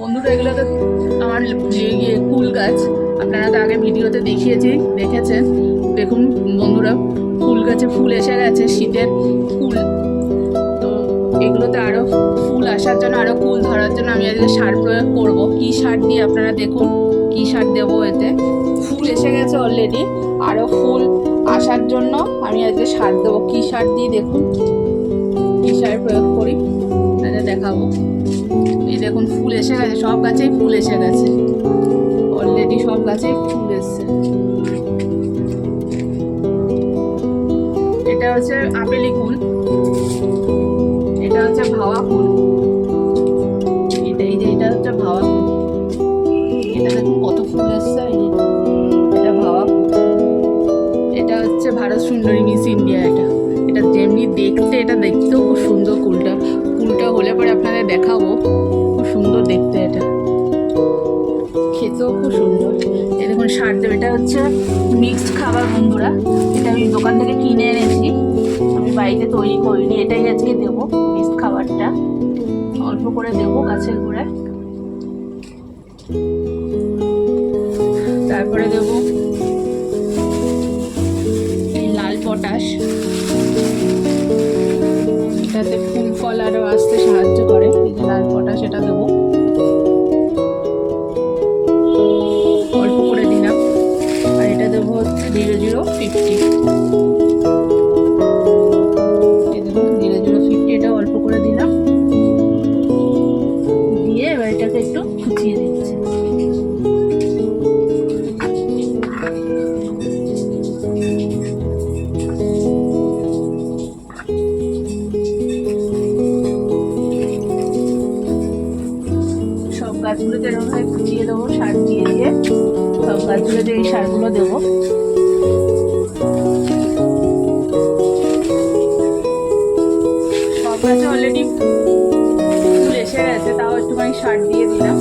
বন্ধুরা এগুলো তো আমার কুল গাছ, আপনারা তো আগে ভিডিওতে দেখেছেন। দেখুন বন্ধুরা, কুল গাছে ফুল এসে গেছে, শীতের কুল। তো এগুলোতে আরও ফুল আসার জন্য, আরও কুল ধরার জন্য আমি আজকে সার প্রয়োগ করব। কী সার দিয়ে আপনারা দেখুন, কী সার দেবো। এতে ফুল এসে গেছে অলরেডি, আরও ফুল আসার জন্য আমি আজকে সার দেবো। কী সার দিয়ে দেখুন, কী সার প্রয়োগ করি দেখাবো। এই দেখুন ফুল এসে গেছে, সব গাছেই ফুল এসে গেছে অলরেডি, সব গাছেই ফুল এসছে। এটা হচ্ছে আপেলি কুল, এটা হচ্ছে ভাওয়া কুল, এটা হচ্ছে ভাওয়া কুল। এটা দেখুন কত ফুল এসছে। এটা ভাওয়া কুল, এটা হচ্ছে ভারত সুন্দরী মিস ইন্ডিয়া। এটা যেমনি দেখতে, এটা দেখতেও খুব সুন্দর। কুলটা হলে পরে আপনাদের দেখাবো, খুব সুন্দর দেখতে। এটা খেতেও খুব সুন্দর। এই দেখুন সার দেবে, এটা হচ্ছে মিক্সড খাবার বন্ধুরা। এটা আমি দোকান থেকে কিনে এনেছি, আমি বাড়িতে তৈরি করিনি। এটাই আজকে দেবো, মিক্সড খাবারটা অল্প করে দেবো গাছের গোড়ায়। তারপরে দেবো লাল পটাশ, এটাতে ফুল ফল আরও আসতে সাহায্য করে। এই যে লাল পটাশ, এটা দেবো অল্প করে দিলাম। আর এটা দেবো হচ্ছে 0050, এই দেখুন 0050, এটা অল্প করে দিলাম। দিয়ে এবার এটাকে একটু ফুটিয়ে দিচ্ছি। সব গাছগুলোতে এরকমভাবে ফুটিয়ে দেবো, সার দিয়ে সব গাছগুলোতে এই সারগুলো দেবো। সব গাছে অলরেডি ফুল এসে গেছে, তাও একটুখানি সার দিয়ে দিলাম।